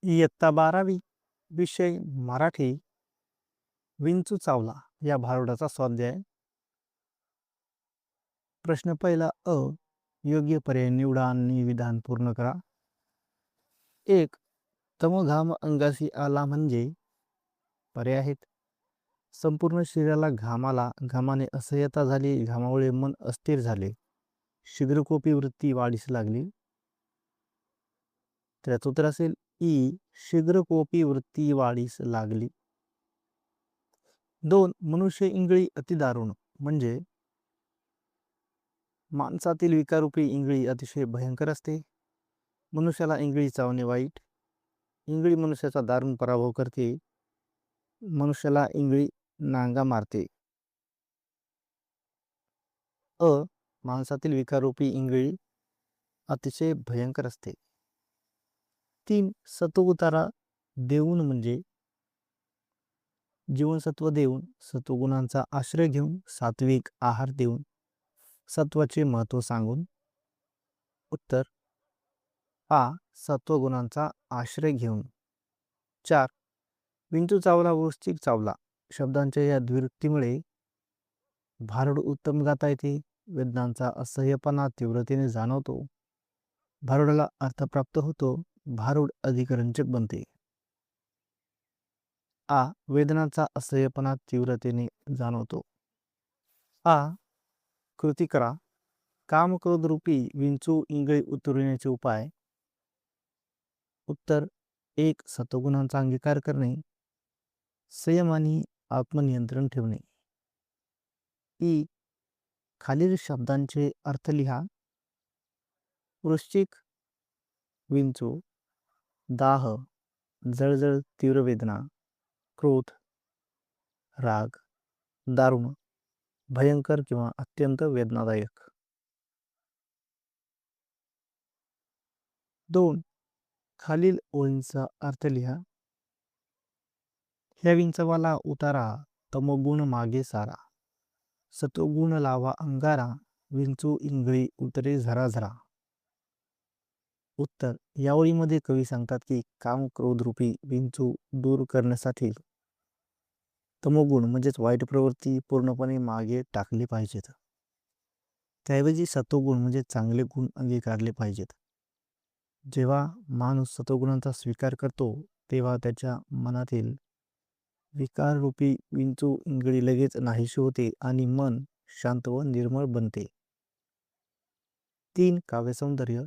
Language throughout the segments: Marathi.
इयत्ता 12वी विषय मराठी विंचू चावला या भारुडाचा स्वाध्याय. प्रश्न पहिला अ. योग्य पर्याय निवडा आणि विधान पूर्ण करा. 1. तमोघाम अंगासी आला म्हणजे पर्याय आहेत. संपूर्ण शरीराला घामाने असह्यता झाली, घामामुळे मन अस्थिर झाले, शीघ्रकोपी वृत्ती वाढीस लागली. त्याचं उत्तर असेल ई. शीघ्रकोपी वृत्ती वाढीस लागली. 2. मनुष्य इंगळी अतिदारुण म्हणजे माणसातील विकाररूपी इंगळी अतिशय भयंकर असते. मनुष्याला इंगळी चावणे वाईट. इंगळी मनुष्याचा दारुण पराभव करते. मनुष्याला इंगळी नांगा मारते. अ. माणसातील विकाररूपी इंगळी अतिशय भयंकर असते. 3. सत्वउतारा देऊन म्हणजे जीवनसत्व देऊन, सत्वगुणांचा आश्रय घेऊन, सात्विक आहार देऊन, सत्वाचे महत्व सांगून. उत्तर आ. सत्वगुणांचा आश्रय घेऊन. 4. विंचू चावला वृश्चिक चावला शब्दांच्या या द्विरुक्तीमुळे भारुड उत्तम गाता येते. वेदनांचा असह्यपणा तीव्रतेने जाणवतो. भारुडाला अर्थ प्राप्त होतो. भारुड अधिक रंजक बनते. आ. वेदनांचा असह्यपणा तीव्रतेने जाणवतो. आ. कृती करा. काम क्रोध रूपी विंचू इंगळी उतरविण्याचे उपाय. उत्तर 1. सत्वगुणांचा अंगीकार करणे, संयम आणि आत्मनियंत्रण ठेवणे. ई. खालील शब्दांचे अर्थ लिहा. वृश्चिक विंचू, दाह, जळजळ तीव्र वेदना, क्रोध राग, दारुण भयंकर किंवा अत्यंत वेदनादायक. 2. खालील ओळींचा अर्थ लिहा. ह्या विंचवाला उतारा, तमोगुण मागे सारा, सत्वगुण लावा अंगारा, विंचू इंगळी उतरे झराझरा. उत्तर या ओळीमध्ये कवी सांगतात की काम क्रोध रूपी विंचू दूर करण्यासाठी तमोगुण म्हणजेच वाईट प्रवृत्ती पूर्णपणे मागे टाकली पाहिजेत. त्याऐवजी सत्वगुण म्हणजे चांगले गुण अंगीकारले पाहिजेत. जेव्हा माणूस सत्वगुणांचा स्वीकार करतो तेव्हा त्याच्या मनातील विकार रूपी विंचू इंगळी लगेच नाहीशी होते आणि मन शांत व निर्मळ बनते. 3. काव्यसौंदर्य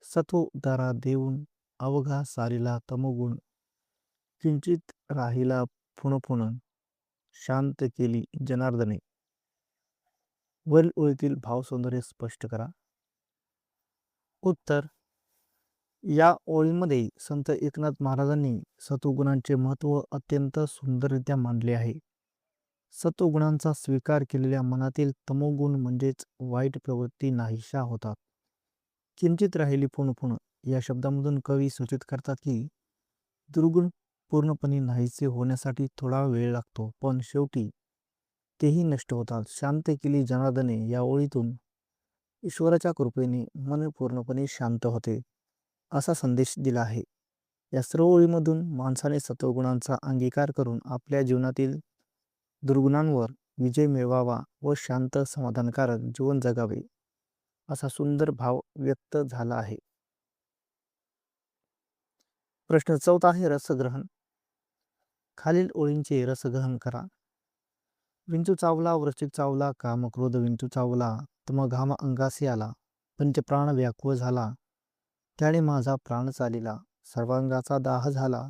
सत्व उतारा देऊन अवघा सारीला तमोगुण, किंचित राहिला फुणफुण, शांत केली जनार्दने. वरील ओळीतील भावसौंदर्य स्पष्ट करा. उत्तर या ओळीमध्ये संत एकनाथ महाराजांनी सत्वगुणांचे महत्व अत्यंत सुंदररित्या मांडले आहे. सत्वगुणांचा स्वीकार केलेल्या मनातील तमोगुण म्हणजेच वाईट प्रवृत्ती नाहीशा होतात. किंचित राहिली फुणफुण या शब्दामधून कवी सूचित करतात की दुर्गुण पूर्णपणे नाहीसे होण्यासाठी थोडा वेळ लागतो, पण शेवटी तेही नष्ट होतात. शांत केली जनार्दने या ओळीतून ईश्वराच्या कृपेने मन पूर्णपणे शांत होते असा संदेश दिला आहे. या सर्व ओळीमधून माणसाने सत्वगुणांचा अंगीकार करून आपल्या जीवनातील दुर्गुणांवर विजय मिळवावा व शांत समाधानकारक जीवन जगावे असा सुंदर भाव व्यक्त झाला आहे. प्रश्न 4 आहे रसग्रहण. खालील ओळींचे रसग्रहण करा. विंचू चावला वृश्चिक चावला, काम क्रोध विंचू चावला, तमघाम अंगासी आला, पंचप्राण व्याकुळ झाला, त्याने माझा प्राण चालिला, सर्वांगाचा दाह झाला,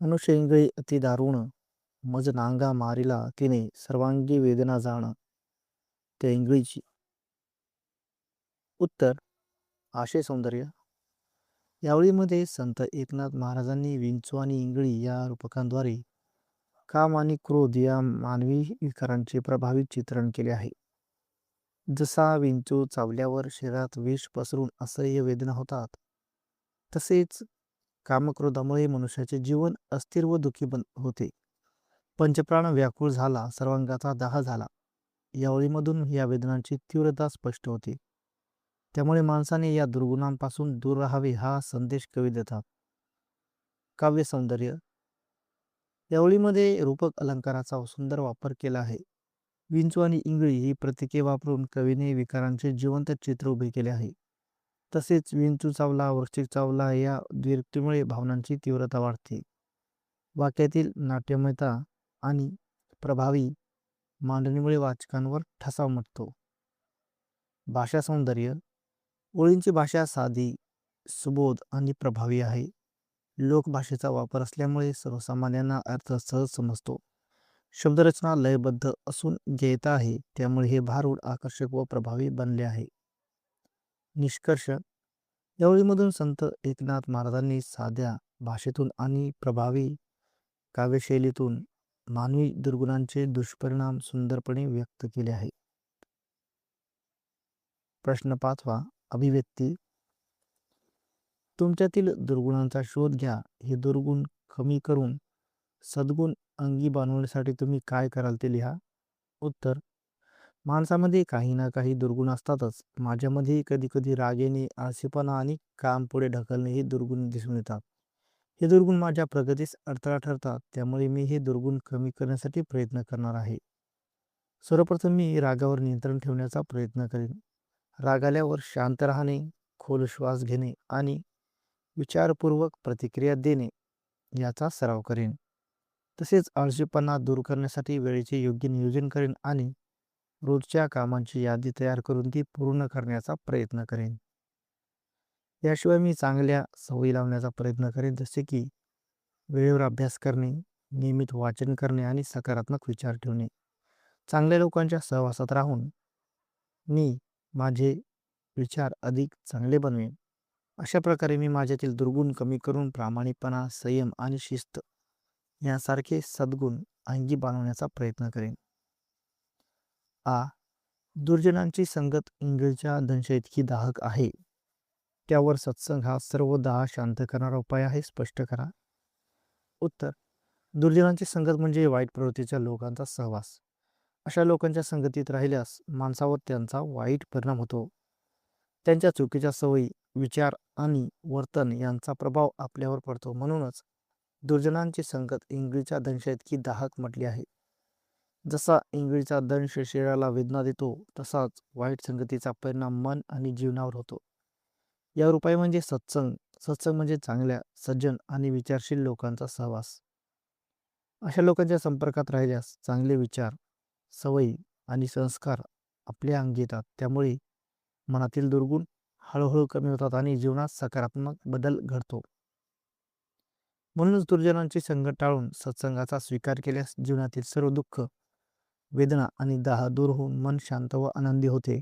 मनुष्य इंगळी अति दारुण, मज नांगा मारिला तिने, सर्वांगी वेदना जाण त्या इंगळीची. उत्तर आशय सौंदर्य. यावेळीमध्ये संत एकनाथ महाराजांनी विंचू आणि इंगळी या रूपकांद्वारे काम आणि क्रोध या मानवी विकारांचे प्रभावित चित्रण केले आहे. जसा विंचू चावल्यावर शरीरात विष पसरून असह्य वेदना होतात, तसेच कामक्रोधामुळे मनुष्याचे जीवन अस्थिर व दुःखी होते. पंचप्राण व्याकुळ झाला, सर्वांगाचा दाह झाला या ओळीमधून या वेदनांची तीव्रता स्पष्ट होते. त्यामुळे माणसाने या दुर्गुणांपासून दूर राहावे हा संदेश कवी देतात. काव्य सौंदर्य. या ओळीमध्ये रूपक अलंकाराचा सुंदर वापर केला आहे. विंचू आणि इंगळी ही प्रतीके वापरून कवीने विकारांचे जिवंत चित्र उभे केले आहे. तसेच विंचू चावला, वृश्चिक चावला या द्व्यक्तीमुळे भावनांची तीव्रता वाढते. वाक्यातील नाट्यमयता आणि प्रभावी मांडणीमुळे वाचकांवर ठसा उमटतो. भाषा सौंदर्य. ओळींची भाषा साधी, सुबोध आणि प्रभावी आहे. लोकभाषेचा वापर असल्यामुळे सर्वसामान्यांना अर्थ सहज समजतो. शब्दरचना लयबद्ध असून गेयता आहे, त्यामुळे हे भारूड, आकर्षक व प्रभावी बनले आहे. निष्कर्ष. या ओळीमधून संत एकनाथ महाराजांनी साध्या भाषेतून आणि प्रभावी काव्यशैलीतून मानवी दुर्गुणांचे दुष्परिणाम सुंदरपणे व्यक्त केले आहे. प्रश्न 5वा. अभिव्यक्ती. तुमच्यातील दुर्गुणांचा शोध घ्या. हे दुर्गुण कमी करून सद्गुण अंगी बाणवण्यासाठी तुम्ही काय कराल ते लिहा. उत्तर. माणसामध्ये काही ना काही दुर्गुण असतातच. माझ्यामध्ये कधी कधी राग येणे, आळशीपणा आणि काम पुढे ढकलणे हे दुर्गुण दिसून येतात. हे दुर्गुण माझ्या प्रगतीस अडथळा ठरतात. त्यामुळे मी हे दुर्गुण कमी करण्यासाठी प्रयत्न करणार आहे. सर्वप्रथम मी रागावर नियंत्रण ठेवण्याचा प्रयत्न करेन. राग आल्यावर शांत राहणे, खोल श्वास घेणे आणि विचारपूर्वक प्रतिक्रिया देणे याचा सराव करेन. तसेच आळशीपणा दूर करण्यासाठी वेळेचे योग्य नियोजन करेन आणि रोजच्या कामांची यादी तयार करून ती पूर्ण करण्याचा प्रयत्न करेन. याशिवाय मी चांगल्या सवयी लावण्याचा प्रयत्न करेन, जसे की वेळेवर अभ्यास करणे, नियमित वाचन करणे आणि सकारात्मक विचार ठेवणे. चांगल्या लोकांच्या सहवासात राहून मी माझे विचार अधिक चांगले बनवेन. अशा प्रकारे मी माझ्यातील दुर्गुण कमी करून प्रामाणिकपणा, संयम आणि शिस्त यांसारखे सद्गुण अंगी बाणवण्याचा प्रयत्न करेन. आ. दुर्जनांची संगत इंगळीच्या दंशाइतकी दाहक आहे. त्यावर सत्संग हा सर्व दाह शांत करणारा उपाय आहे. स्पष्ट करा. उत्तर. दुर्जनांची संगत म्हणजे वाईट प्रवृत्तीच्या लोकांचा सहवास. अशा लोकांच्या संगतीत राहिल्यास माणसावर त्यांचा वाईट परिणाम होतो. त्यांच्या चुकीच्या सवयी, विचार आणि वर्तन यांचा प्रभाव आपल्यावर पडतो. म्हणूनच दुर्जनांची संगत इंगळीच्या दंशाइतकी दाहक म्हटली आहे. जसा इंगळीचा दंश शरीराला वेदना देतो, तसाच वाईट संगतीचा परिणाम मन आणि जीवनावर होतो. यावर उपाय म्हणजे सत्संग. सत्संग म्हणजे चांगल्या, सज्जन आणि विचारशील लोकांचा सहवास. अशा लोकांच्या संपर्कात राहिल्यास चांगले विचार, सवयी आणि संस्कार आपल्या अंगी येतात. त्यामुळे मनातील दुर्गुण हळूहळू कमी होतात आणि जीवनात सकारात्मक बदल घडतो. म्हणूनच दुर्जनांची संगत टाळून सत्संगाचा स्वीकार केल्यास जीवनातील सर्व दुःख, वेदना आणि दाह दूर होऊन मन शांत व आनंदी होते.